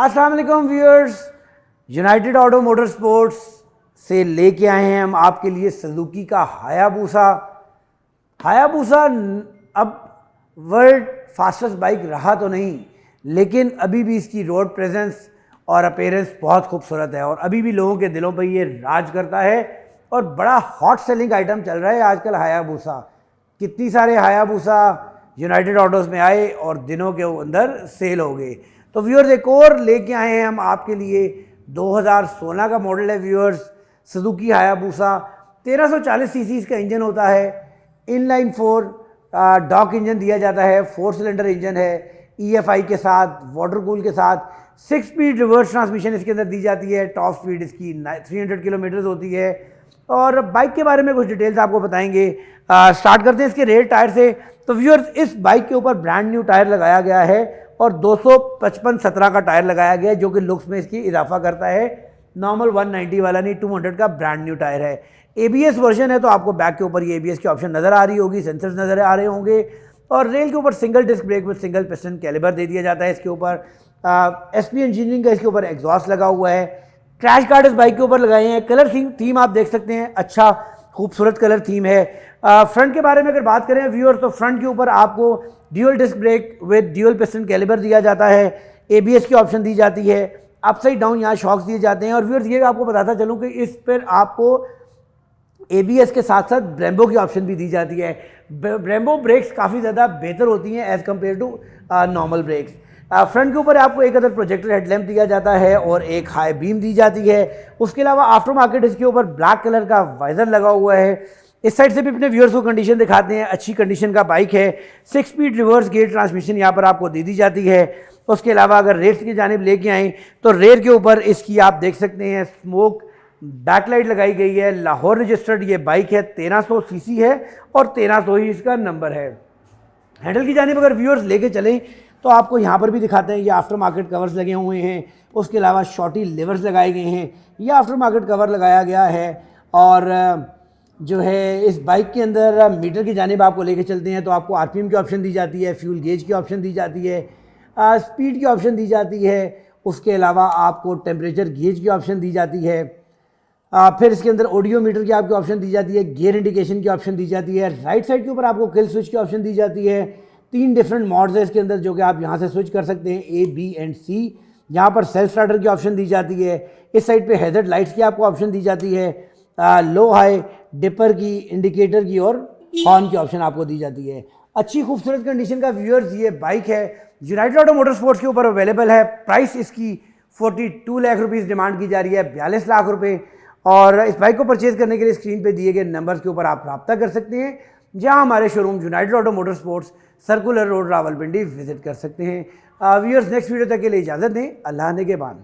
अस्सलाम वालेकुम viewers, United auto motor sports से लेके आए हैं हम आपके लिए सुजुकी का हायाबूसा। हायाबूसा अब वर्ल्ड फास्टेस्ट बाइक रहा तो नहीं, लेकिन अभी भी इसकी रोड प्रेजेंस और अपीयरेंस बहुत खूबसूरत है और अभी भी लोगों के दिलों पर ये राज करता है और बड़ा हॉट सेलिंग आइटम चल रहा है आजकल हायाबूसा। कितनी सारे हायाबूसा यूनाइटेड ऑटोज़ में आए और दिनों के अंदर सेल हो गए। तो व्यूअर्स एक और लेके आए हैं हम आपके लिए, 2016 का मॉडल है व्यूअर्स, सुजुकी हायाबूसा। 1340 सीसी इसका इंजन होता है, इनलाइन 4 डॉक इंजन दिया जाता है, 4 सिलेंडर इंजन है, EFI के साथ, वाटर कूल के साथ। 6 स्पीड रिवर्स ट्रांसमिशन इसके अंदर दी जाती है। टॉप स्पीड इसकी 300 किलोमीटर होती है। और बाइक के बारे में कुछ डिटेल्स आपको बताएंगे। स्टार्ट करते हैं इसके रेयर टायर से। तो व्यूअर्स इस बाइक के ऊपर ब्रांड न्यू टायर लगाया गया है और 255/17 का टायर लगाया गया है, जो कि लुक्स में इसकी इजाफा करता है। नॉर्मल 190 वाला नहीं, 200 का ब्रांड न्यू टायर है। ABS वर्जन है, तो आपको बैक के ऊपर ये ABS की ऑप्शन नज़र आ रही होगी, सेंसर्स नज़र आ रहे होंगे। और रेल के ऊपर single disc brake with single piston caliper दे दिया जाता है। इसके ऊपर SP इंजीनियरिंग का इसके ऊपर एग्जॉस्ट लगा हुआ है। क्रैश गार्ड इस बाइक के ऊपर लगाए हैं। कलर थीम आप देख सकते हैं, अच्छा खूबसूरत कलर थीम है। फ्रंट के बारे में अगर बात करें व्यूअर्स, तो फ्रंट के ऊपर आपको dual disc brake with dual piston caliper दिया जाता है। ABS की ऑप्शन दी जाती है। अपसाइड डाउन यहाँ शॉक्स दिए जाते हैं। और व्यूअर्स ये आपको बताता चलूँ कि इस पर आपको ABS के साथ साथ ब्रेम्बो की ऑप्शन भी दी जाती है। ब्रेम्बो ब्रेक्स काफ़ी ज़्यादा बेहतर होती हैं as compare to normal brakes. Front के ऊपर आपको एक अदर प्रोजेक्टर हेडलैम्प दिया जाता है और एक हाई बीम दी जाती है। उसके अलावा आफ्टर मार्केट इसके ऊपर ब्लैक कलर का वाइजर लगा हुआ है। इस साइड से भी अपने व्यूअर्स को कंडीशन दिखाते हैं। अच्छी कंडीशन का बाइक है। 6 स्पीड रिवर्स गियर ट्रांसमिशन यहाँ पर आपको दे दी जाती है। उसके अलावा अगर रेट्स की जानिब लेके आएँ तो रेयर के ऊपर इसकी आप देख सकते हैं स्मोक बैकलाइट लगाई गई है। लाहौर रजिस्टर्ड ये बाइक है, 1300 सीसी है और 1300 ही इसका नंबर है। हैंडल की जानिब अगर व्यूअर्स लेके चलें तो आपको यहाँ पर भी दिखाते हैं, ये आफ्टर मार्केट कवर्स लगे हुए हैं। उसके अलावा शॉर्टी लिवर्स लगाए गए हैं, ये आफ्टर मार्केट कवर लगाया गया है। और जो है इस बाइक के अंदर मीटर की जानिब आपको लेके चलते हैं तो आपको RPM की ऑप्शन दी जाती है, फ्यूल गेज की ऑप्शन दी जाती है, स्पीड की ऑप्शन दी जाती है। उसके अलावा आपको टेम्परेचर गेज की ऑप्शन दी जाती है। फिर इसके अंदर ऑडियो मीटर की आपकी ऑप्शन दी जाती है, गियर इंडिकेशन की ऑप्शन दी जाती है। राइट साइड के ऊपर आपको किल स्विच की ऑप्शन दी जाती है। 3 डिफरेंट मॉड्स है इसके अंदर, जो कि आप यहाँ से स्विच कर सकते हैं, A, B एंड C। यहाँ पर सेल्फ स्टार्टर की ऑप्शन दी जाती है। इस साइड पे हैज़र्ड लाइट्स की आपको ऑप्शन दी जाती है। लो हाई डिपर की, इंडिकेटर की और हॉर्न की ऑप्शन आपको दी जाती है। अच्छी खूबसूरत कंडीशन का व्यूअर्स ये बाइक है, यूनाइटेड ऑटो मोटर स्पोर्ट्स के ऊपर अवेलेबल है। प्राइस इसकी 42 लाख रुपीज़ डिमांड की जा रही है, 42 लाख रुपये। और इस बाइक को परचेज़ करने के लिए स्क्रीन पे दिए गए नंबर्स के ऊपर आप रब्ता कर सकते हैं, जहां हमारे showroom United auto motor sports circular road Rawalpindi visit कर सकते हैं। व्यूअर्स नेक्स्ट वीडियो तक के लिए इजाज़त दें। अल्लाह ने के बाद।